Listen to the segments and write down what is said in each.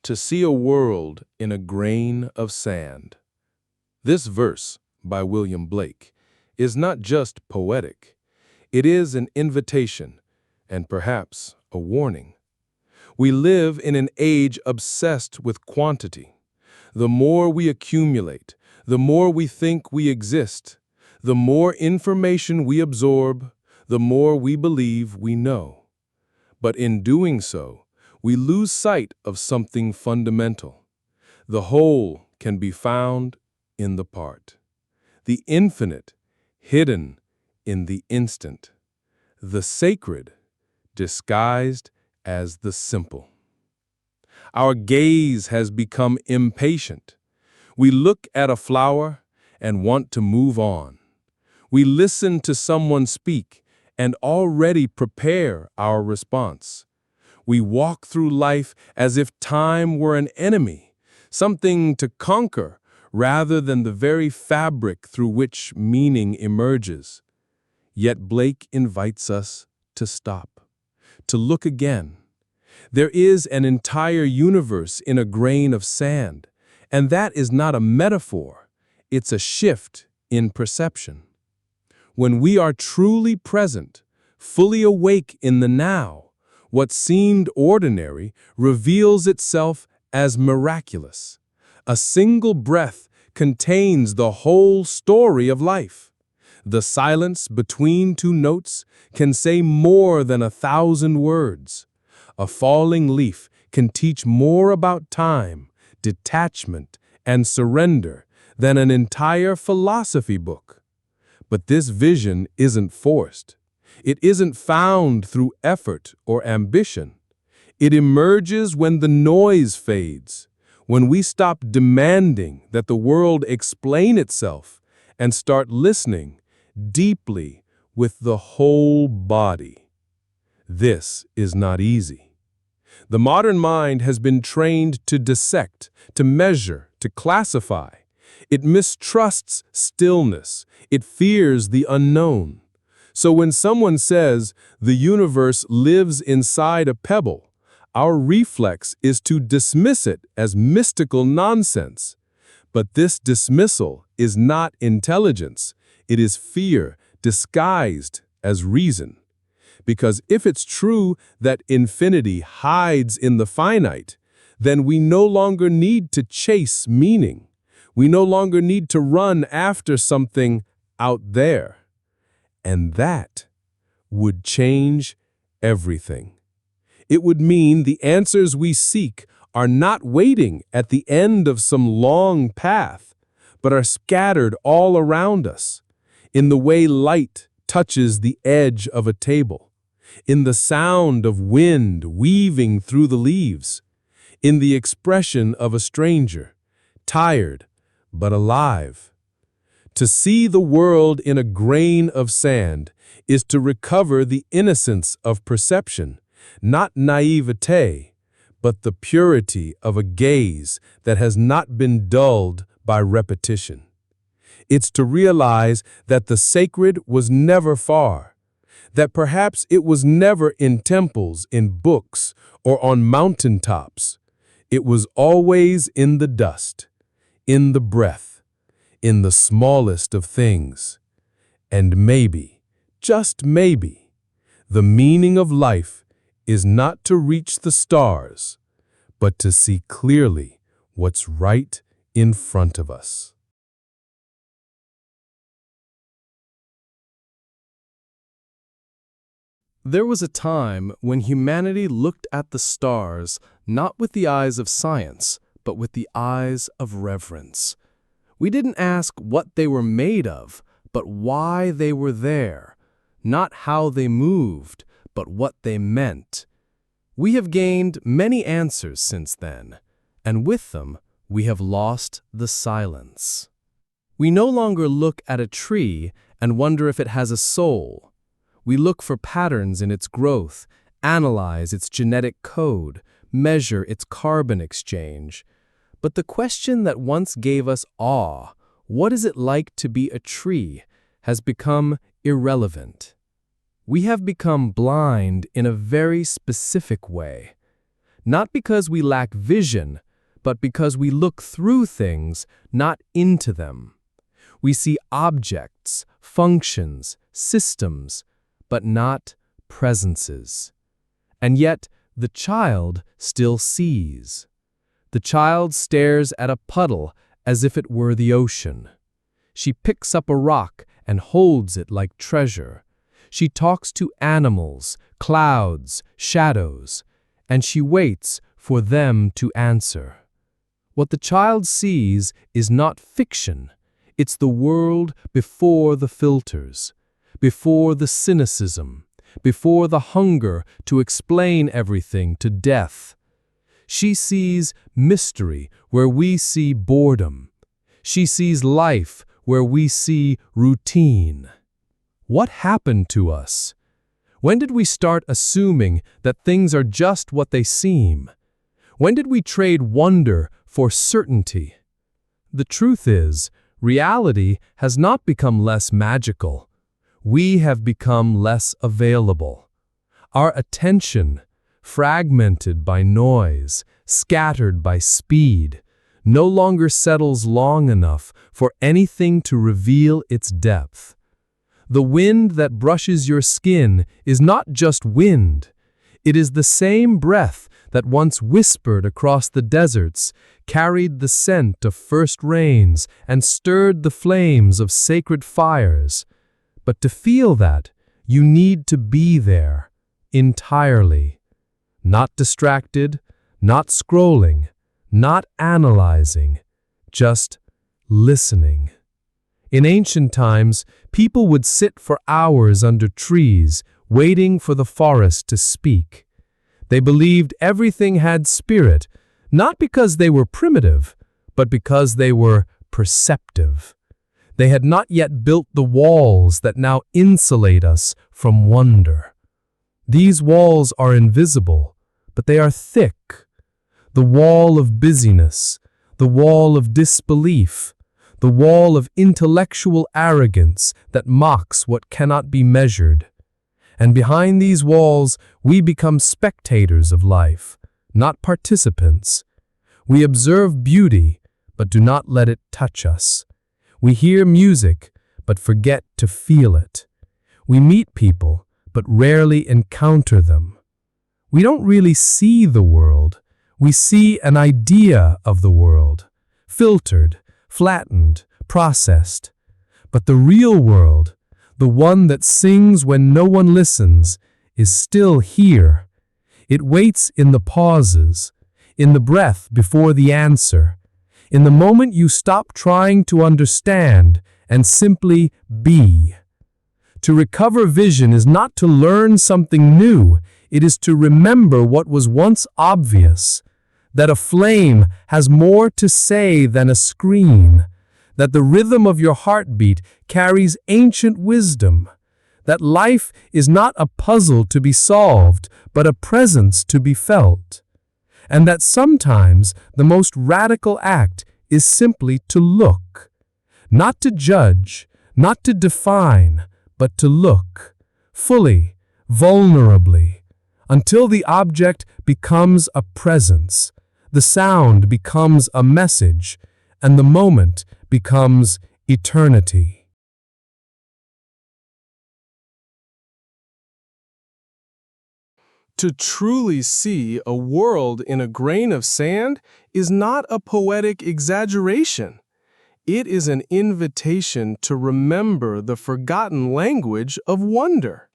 to see a world in a grain of sand. This verse, by William Blake, is not just poetic. It is an invitation, and perhaps a warning. We live in an age obsessed with quantity. The more we accumulate, the more we think we exist. The more information we absorb, the more we believe we know. But in doing so, we lose sight of something fundamental. The whole can be found in the part. The infinite, hidden in the instant. The sacred, disguised as the simple. Our gaze has become impatient. We look at a flower and want to move on. We listen to someone speak and already prepare our response. We walk through life as if time were an enemy, something to conquer rather than the very fabric through which meaning emerges. Yet Blake invites us to stop, to look again. There is an entire universe in a grain of sand, and that is not a metaphor, it's a shift in perception. When we are truly present, fully awake in the now, what seemed ordinary reveals itself as miraculous. A single breath contains the whole story of life. The silence between two notes can say more than 1,000 words. A falling leaf can teach more about time, detachment, and surrender than an entire philosophy book. But this vision isn't forced. It isn't found through effort or ambition. It emerges when the noise fades, when we stop demanding that the world explain itself and start listening deeply with the whole body. This is not easy. The modern mind has been trained to dissect, to measure, to classify. It mistrusts stillness. It fears the unknown. So when someone says the universe lives inside a pebble, our reflex is to dismiss it as mystical nonsense. But this dismissal is not intelligence. It is fear disguised as reason. Because if it's true that infinity hides in the finite, then we no longer need to chase meaning. We no longer need to run after something out there. And that would change everything. It would mean the answers we seek are not waiting at the end of some long path, but are scattered all around us, in the way light touches the edge of a table, in the sound of wind weaving through the leaves, in the expression of a stranger, tired but alive. To see the world in a grain of sand is to recover the innocence of perception, not naivete, but the purity of a gaze that has not been dulled by repetition. It's to realize that the sacred was never far, that perhaps it was never in temples, in books, or on mountaintops. It was always in the dust, in the breath, in the smallest of things. And maybe, just maybe, the meaning of life is not to reach the stars, but to see clearly what's right in front of us. There was a time when humanity looked at the stars not with the eyes of science, but with the eyes of reverence. We didn't ask what they were made of, but why they were there, not how they moved, but what they meant. We have gained many answers since then, and with them, we have lost the silence. We no longer look at a tree and wonder if it has a soul. We look for patterns in its growth, analyze its genetic code, measure its carbon exchange. But the question that once gave us awe, what is it like to be a tree, has become irrelevant. We have become blind in a very specific way. not because we lack vision, but because we look through things, not into them. We see objects, functions, systems, but not presences. And yet, the child still sees. The child stares at a puddle as if it were the ocean. She picks up a rock and holds it like treasure. She talks to animals, clouds, shadows, and she waits for them to answer. What the child sees is not fiction. It's the world before the filters, before the cynicism, before the hunger to explain everything to death. She sees mystery where we see boredom. She sees life where we see routine. What happened to us? When did we start assuming that things are just what they seem? When did we trade wonder for certainty? The truth is, reality has not become less magical. We have become less available. Our attention, fragmented by noise, scattered by speed, no longer settles long enough for anything to reveal its depth. The wind that brushes your skin is not just wind. It is the same breath that once whispered across the deserts, carried the scent of first rains, and stirred the flames of sacred fires. But to feel that, you need to be there, entirely. Not distracted, not scrolling, not analyzing, just listening. In ancient times, people would sit for hours under trees, waiting for the forest to speak. They believed everything had spirit, not because they were primitive, but because they were perceptive. They had not yet built the walls that now insulate us from wonder. These walls are invisible, but they are thick. The wall of busyness, the wall of disbelief, the wall of intellectual arrogance that mocks what cannot be measured. And behind these walls, we become spectators of life, not participants. We observe beauty, but do not let it touch us. We hear music, but forget to feel it. We meet people, but rarely encounter them. We don't really see the world. We see an idea of the world, filtered, flattened, processed. But the real world, the one that sings when no one listens, is still here. It waits in the pauses, in the breath before the answer, in the moment you stop trying to understand and simply be. To recover vision is not to learn something new, it is to remember what was once obvious, that a flame has more to say than a screen, that the rhythm of your heartbeat carries ancient wisdom, that life is not a puzzle to be solved, but a presence to be felt, and that sometimes the most radical act is simply to look, not to judge, not to define, but to look, fully, vulnerably, until the object becomes a presence, the sound becomes a message, and the moment becomes eternity. To truly see a world in a grain of sand is not a poetic exaggeration. It is an invitation to remember the forgotten language of wonder.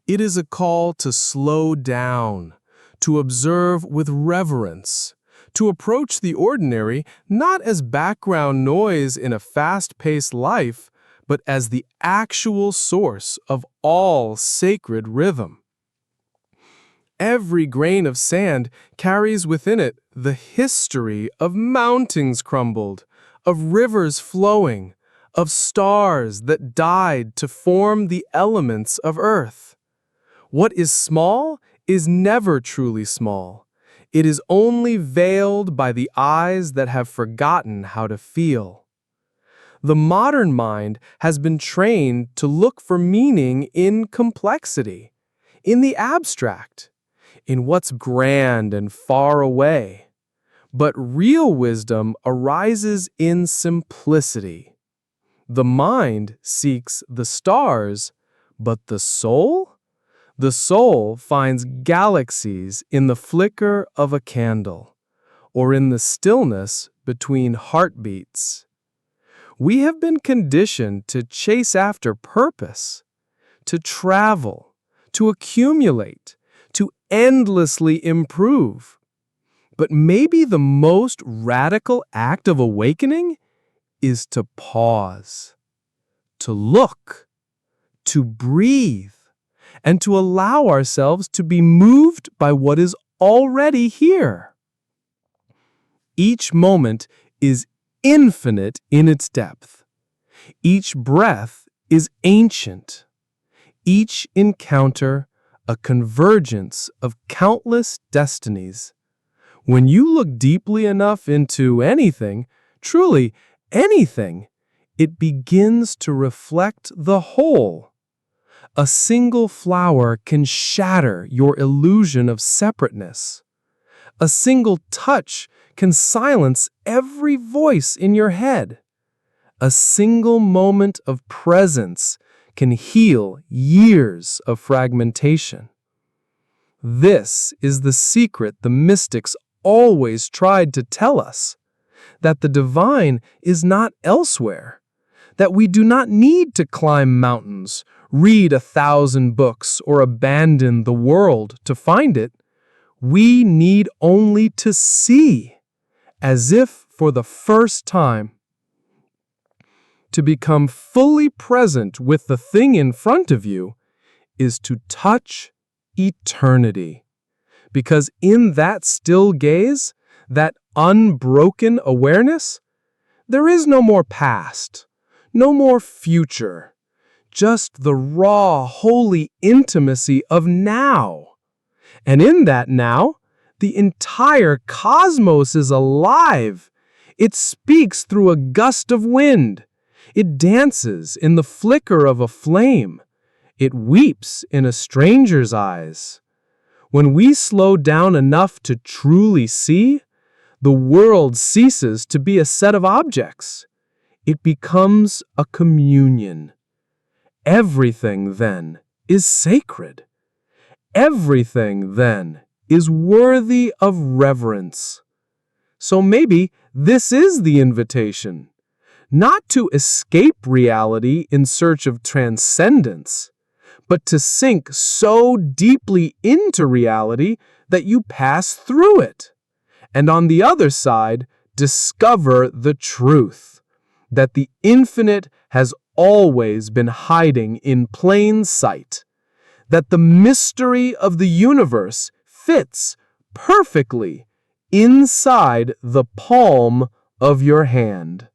It is a call to slow down, to observe with reverence, to approach the ordinary not as background noise in a fast-paced life, but as the actual source of all sacred rhythm. Every grain of sand carries within it the history of mountains crumbled, of rivers flowing, of stars that died to form the elements of earth. What is small is never truly small. It is only veiled by the eyes that have forgotten how to feel. The modern mind has been trained to look for meaning in complexity, in the abstract. in what's grand and far away. But real wisdom arises in simplicity. The mind seeks the stars, but the soul? The soul finds galaxies in the flicker of a candle, or in the stillness between heartbeats. We have been conditioned to chase after purpose, to travel, to accumulate, to endlessly improve. But maybe the most radical act of awakening is to pause, to look, to breathe, and to allow ourselves to be moved by what is already here. Each moment is infinite in its depth. Each breath is ancient. Each encounter a convergence of countless destinies. When you look deeply enough into anything, truly anything, it begins to reflect the whole. A single flower can shatter your illusion of separateness. A single touch can silence every voice in your head. A single moment of presence can heal years of fragmentation. This is the secret the mystics always tried to tell us, that the divine is not elsewhere, that we do not need to climb mountains, read 1,000 books, or abandon the world to find it. We need only to see, as if for the first time. To become fully present with the thing in front of you is to touch eternity. Because in that still gaze, that unbroken awareness, there is no more past, no more future, just the raw, holy intimacy of now. And in that now, the entire cosmos is alive. It speaks through a gust of wind. It dances in the flicker of a flame. It weeps in a stranger's eyes. When we slow down enough to truly see, the world ceases to be a set of objects. It becomes a communion. Everything, then, is sacred. Everything, then, is worthy of reverence. So maybe this is the invitation, not to escape reality in search of transcendence, but to sink so deeply into reality that you pass through it, and on the other side, discover the truth, that the infinite has always been hiding in plain sight, that the mystery of the universe fits perfectly inside the palm of your hand.